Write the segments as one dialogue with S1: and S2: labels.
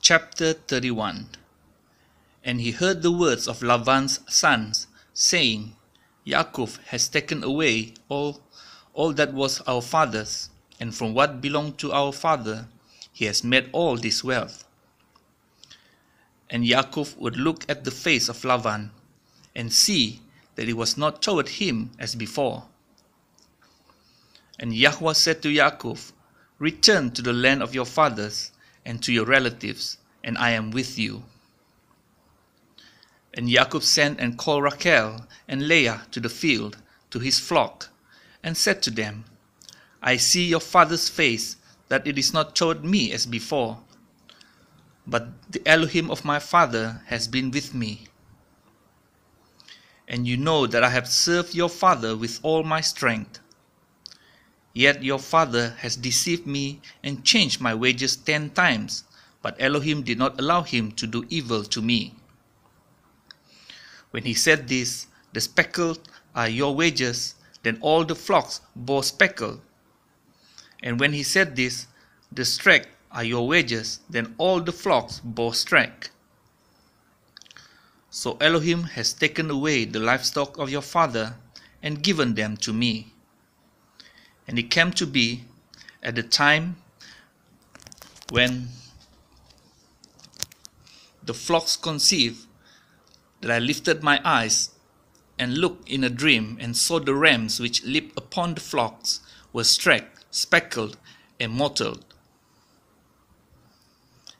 S1: Chapter 31. And he heard the words of Laban's sons, saying, Yaakov has taken away all that was our father's, and from what belonged to our father he has made all this wealth. And Yaakov would look at the face of Laban, and see that it was not toward him as before. And Yahweh said to Yaakov, Return to the land of your fathers, and to your relatives, and I am with you. And Yaakov sent and called Rachel and Leah to the field, to his flock, and said to them, I see your father's face, that it is not toward me as before, but the Elohim of my father has been with me. And you know that I have served your father with all my strength. Yet your father has deceived me and changed my wages 10 times, but Elohim did not allow him to do evil to me. When he said this, the speckled are your wages, then all the flocks bore speckled. And when he said this, the streak are your wages, then all the flocks bore streak. So Elohim has taken away the livestock of your father and given them to me. And it came to be at the time when the flocks conceived that I lifted my eyes and looked in a dream and saw the rams which leaped upon the flocks were streaked, speckled, and mottled.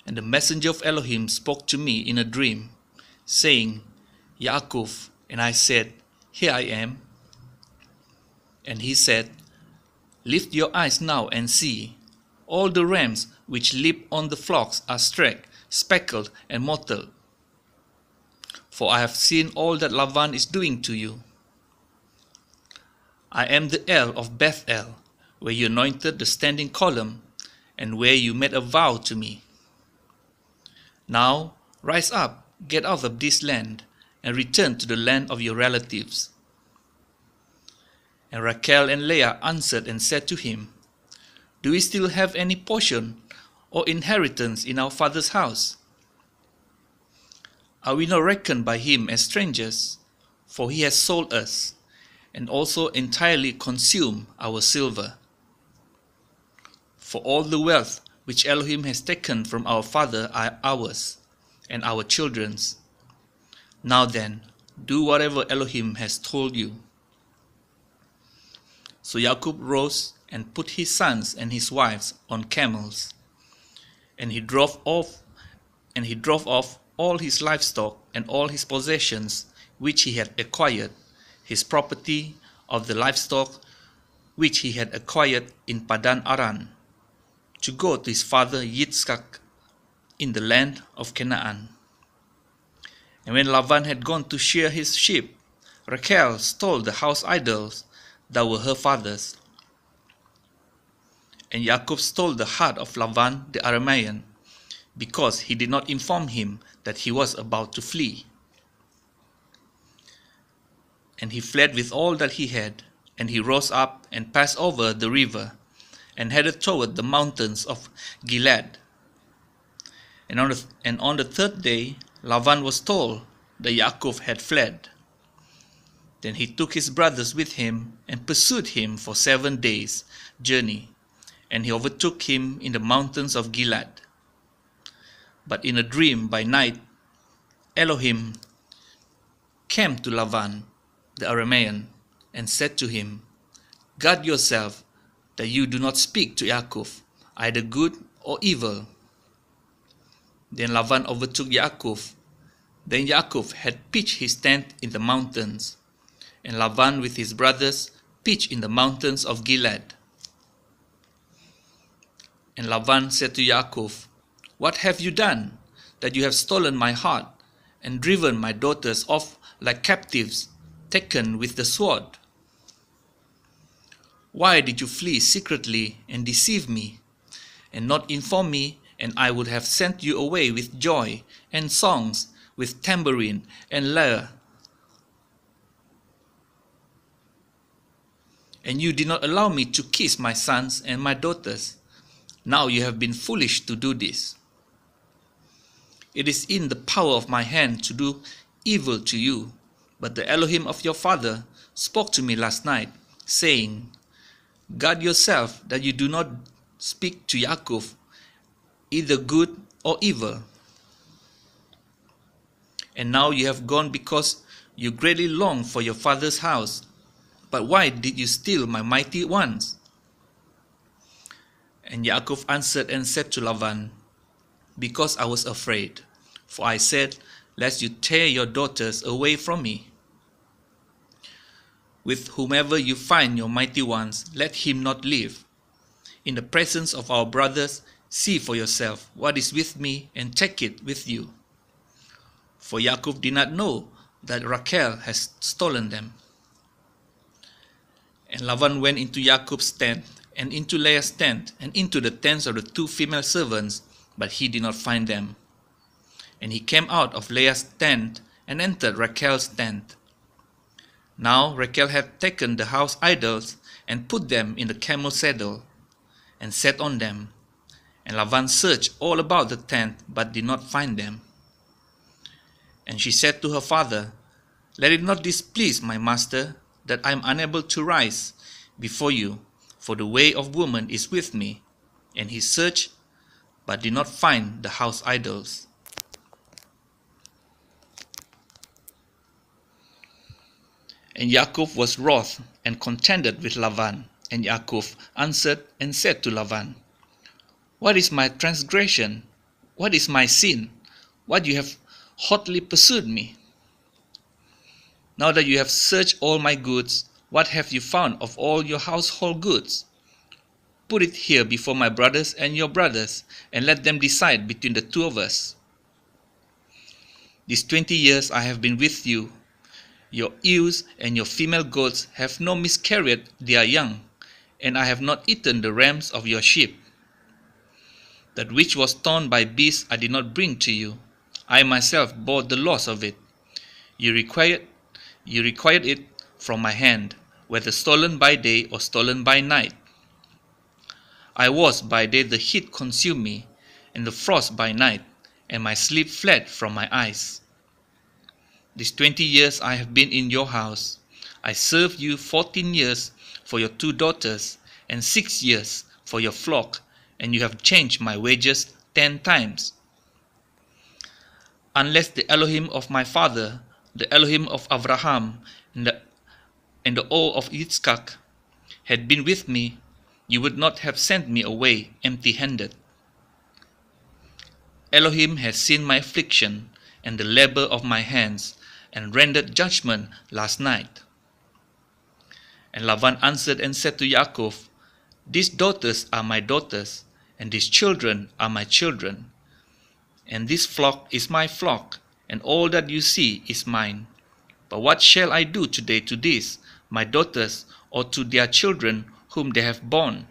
S1: And the messenger of Elohim spoke to me in a dream, saying, Yaakov, and I said, Here I am. And he said, Lift your eyes now and see. All the rams which leap on the flocks are streaked, speckled, and mottled. For I have seen all that Laban is doing to you. I am the El of Bethel, where you anointed the standing column, and where you made a vow to me. Now rise up, get out of this land, and return to the land of your relatives. And Rachel and Leah answered and said to him, Do we still have any portion or inheritance in our father's house? Are we not reckoned by him as strangers? For he has sold us, and also entirely consumed our silver. For all the wealth which Elohim has taken from our father are ours, and our children's. Now then, do whatever Elohim has told you. So Jacob rose and put his sons and his wives on camels, and he drove off all his livestock and all his possessions which he had acquired, his property of the livestock which he had acquired in Padan Aram, to go to his father Yitzchak in the land of Canaan. And when Laban had gone to shear his sheep, Rachel stole the house idols that were her father's. And Jacob stole the heart of Laban the Aramean, because he did not inform him that he was about to flee. And he fled with all that he had, and he rose up and passed over the river, and headed toward the mountains of Gilead. And on the third day, Laban was told that Yaakov had fled. Then he took his brothers with him and pursued him for 7 days' journey, and he overtook him in the mountains of Gilead. But in a dream by night, Elohim came to Laban the Aramean and said to him, Guard yourself that you do not speak to Yaakov, either good or evil. Then Laban overtook Yaakov. Then Yaakov had pitched his tent in the mountains, and Laban with his brothers pitched in the mountains of Gilead. And Laban said to Yaakov, What have you done, that you have stolen my heart, and driven my daughters off like captives, taken with the sword? Why did you flee secretly and deceive me, and not inform me, and I would have sent you away with joy and songs, with tambourine and lyre? And you did not allow me to kiss my sons and my daughters. Now you have been foolish to do this. It is in the power of my hand to do evil to you. But the Elohim of your father spoke to me last night, saying, Guard yourself that you do not speak to Yaakov either good or evil. And now you have gone because you greatly long for your father's house. But why did you steal my mighty ones? And Yaakov answered and said to Laban, Because I was afraid, for I said, Lest you tear your daughters away from me. With whomever you find your mighty ones, let him not live. In the presence of our brothers, see for yourself what is with me, and take it with you. For Yaakov did not know that Rachel has stolen them. And Laban went into Jacob's tent, and into Leah's tent, and into the tents of the 2 female servants, but he did not find them. And he came out of Leah's tent, and entered Rachel's tent. Now Rachel had taken the house idols, and put them in the camel saddle, and sat on them. And Laban searched all about the tent, but did not find them. And she said to her father, Let it not displease my master, that I am unable to rise before you, for the way of woman is with me. And he searched, but did not find the house idols. And Yaakov was wroth, and contended with Laban. And Yaakov answered and said to Laban, What is my transgression? What is my sin? What you have hotly pursued me? Now that you have searched all my goods, what have you found of all your household goods? Put it here before my brothers and your brothers, and let them decide between the 2 of us. These 20 years I have been with you. Your ewes and your female goats have not miscarried their young, and I have not eaten the rams of your sheep. That which was torn by beasts I did not bring to you. I myself bore the loss of it. You required it from my hand, whether stolen by day or stolen by night. I was by day, the heat consumed me, and the frost by night, and my sleep fled from my eyes. These 20 years I have been in your house. I served you 14 years for your 2 daughters, and 6 years for your flock, and you have changed my wages 10 times. Unless the Elohim of my father, the Elohim of Abraham, and the O of Yitzchak had been with me, you would not have sent me away empty-handed. Elohim has seen my affliction and the labor of my hands, and rendered judgment last night. And Laban answered and said to Yaakov, These daughters are my daughters, and these children are my children. And this flock is my flock, and all that you see is mine. But what shall I do today to these, my daughters, or to their children whom they have borne?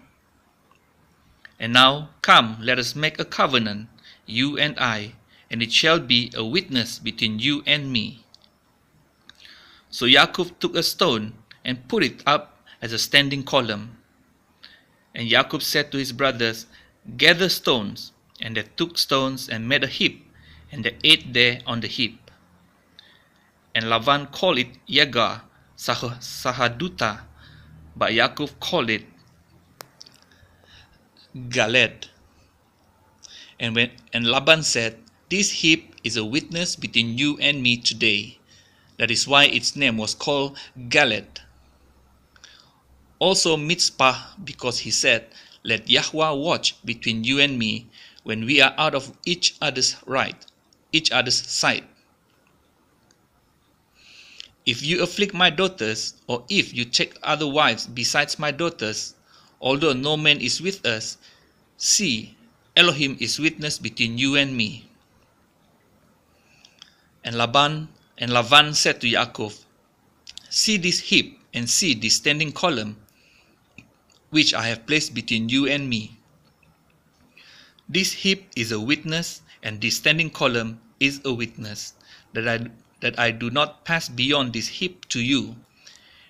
S1: And now, come, let us make a covenant, you and I, and it shall be a witness between you and me. So Yaakov took a stone and put it up as a standing column. And Yaakov said to his brothers, Gather stones. And they took stones and made a heap, and they ate there on the heap. And Laban called it Yegar Sahaduta, but Yaakov called it Galed. And Laban said, This heap is a witness between you and me today. That is why its name was called Galed. Also Mitzpah, because he said, Let Yahweh watch between you and me, when we are out of each other's sight. If you afflict my daughters, or if you take other wives besides my daughters, although no man is with us, see, Elohim is witness between you and me. And Laban said to Yaakov, See this heap, and see this standing column, which I have placed between you and me. This heap is a witness, and this standing column is a witness, that I do not pass beyond this heap to you,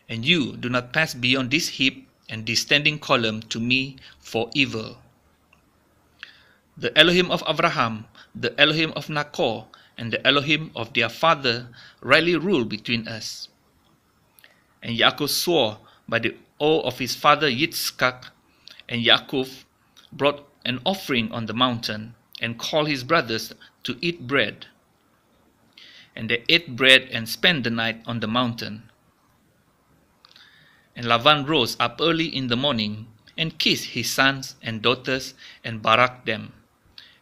S1: and you do not pass beyond this heap and this standing column to me for evil. The Elohim of Abraham, the Elohim of Nachor, and the Elohim of their father rightly rule between us. And Yaakov swore by the oath of his father Yitzchak, and Yaakov brought an offering on the mountain, and called his brothers to eat bread. And they ate bread and spent the night on the mountain. And Laban rose up early in the morning, and kissed his sons and daughters, and baraked them.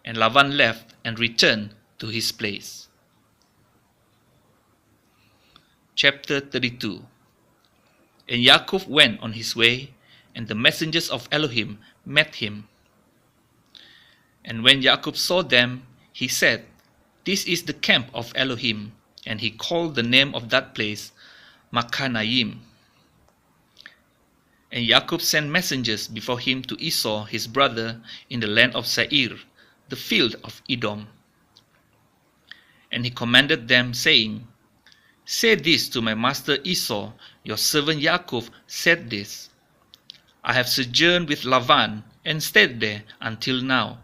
S1: And Laban left and returned to his place. Chapter 32. And Yaakov went on his way, and the messengers of Elohim met him. And when Yaakov saw them, he said, "This is the camp of Elohim." And he called the name of that place Makanaim. And Yaakov sent messengers before him to Esau his brother in the land of Seir, the field of Edom. And he commanded them, saying, "Say this to my master Esau, your servant Yaakov said this, I have sojourned with Laban, and stayed there until now.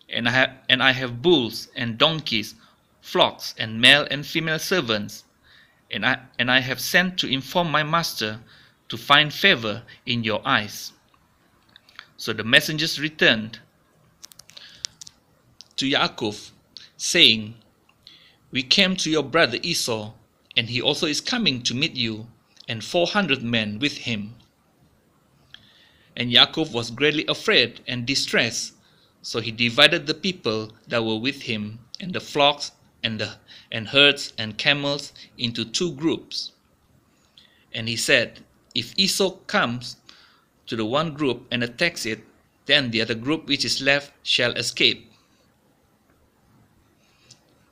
S1: And I have bulls and donkeys, flocks and male and female servants, and I have sent to inform my master, to find favor in your eyes." So the messengers returned to Yaakov, saying, "We came to your brother Esau, and he also is coming to meet you, and 400 men with him." And Yaakov was greatly afraid and distressed, so he divided the people that were with him, and the flocks and herds and camels into 2 groups. And he said, "If Esau comes to the one group and attacks it, then the other group which is left shall escape."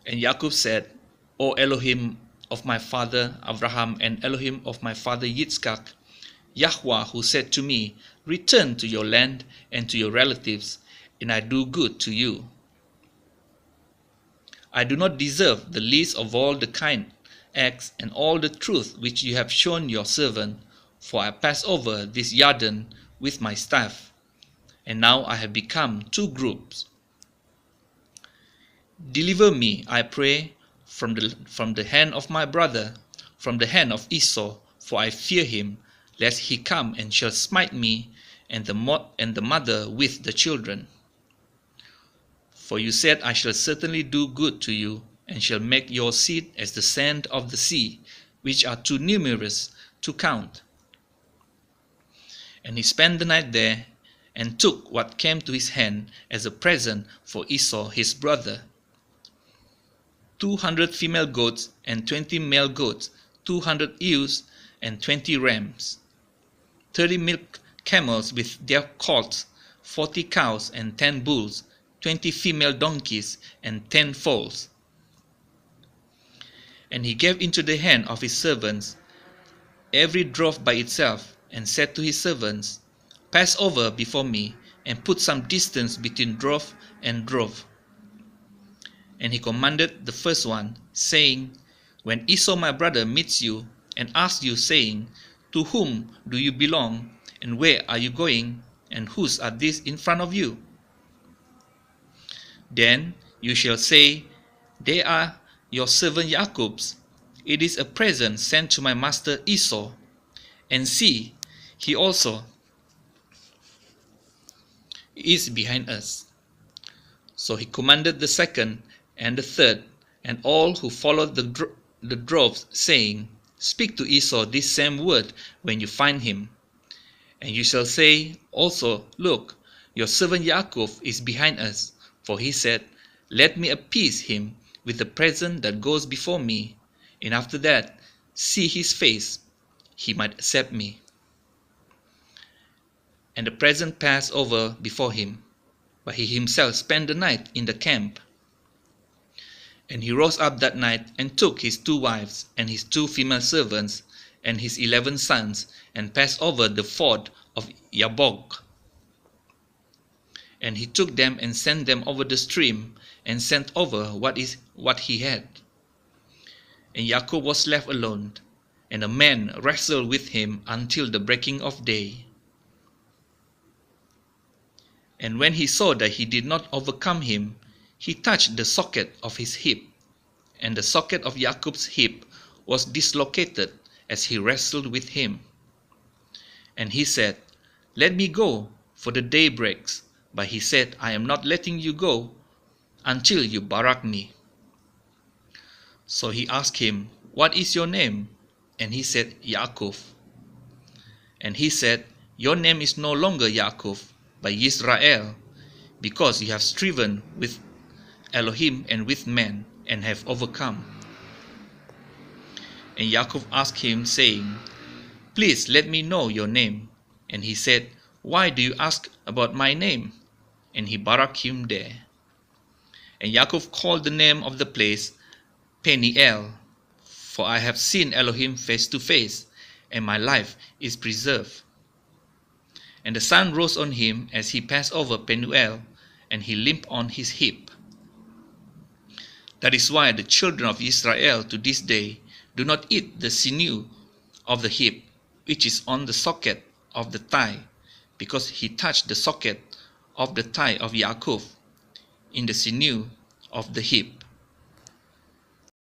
S1: And Yaakov said, "O Elohim of my father Abraham and Elohim of my father Yitzchak, Yahweh who said to me, 'Return to your land and to your relatives, and I do good to you.' I do not deserve the least of all the kind acts and all the truth which you have shown your servant, for I pass over this Yarden with my staff, and now I have become 2 groups. Deliver me, I pray, from the hand of my brother, from the hand of Esau, for I fear him, lest he come and shall smite me and the mother with the children. For you said, I shall certainly do good to you, and shall make your seed as the sand of the sea, which are too numerous to count." And he spent the night there, and took what came to his hand as a present for Esau his brother: 200 female goats and 20 male goats, 200 ewes and 20 rams, 30 milk camels with their colts, 40 cows and 10 bulls, 20 female donkeys and 10 foals. And he gave into the hand of his servants every drove by itself, and said to his servants, "Pass over before me, and put some distance between drove and drove." And he commanded the first one, saying, "When Esau my brother meets you, and asks you, saying, 'To whom do you belong, and where are you going, and whose are these in front of you?' Then you shall say, 'They are your servant Jacob's. It is a present sent to my master Esau. And see, he also is behind us.'" So he commanded the second and the third, and all who followed the droves, saying, "Speak to Esau this same word when you find him. And you shall say also, 'Look, your servant Jacob is behind us, for he said, Let me appease him with the present that goes before me, and after that see his face, he might accept me.' And the present passed over before him, but he himself spent the night in the camp. And he rose up that night, and took his 2 wives, and his 2 female servants, and his 11 sons, and passed over the ford of Jabbok. And he took them and sent them over the stream, and sent over what he had. And Jacob was left alone, and a man wrestled with him until the breaking of day. And when he saw that he did not overcome him, he touched the socket of his hip, and the socket of Jacob's hip was dislocated as he wrestled with him. And he said, "Let me go, for the day breaks." But he said, "I am not letting you go until you barak me." So he asked him, "What is your name?" And he said, "Yaakov." And he said, "Your name is no longer Yaakov, but Yisrael, because you have striven with Elohim and with men, and have overcome." And Yaakov asked him, saying, "Please let me know your name." And he said, "Why do you ask about my name?" And he barak him there. And Yaakov called the name of the place Peniel, for I have seen Elohim face to face, and my life is preserved. And the sun rose on him as he passed over Penuel, and he limped on his hip. That is why the children of Israel to this day do not eat the sinew of the hip, which is on the socket of the thigh, because he touched the socket of the thigh of Yaakov in the sinew of the hip.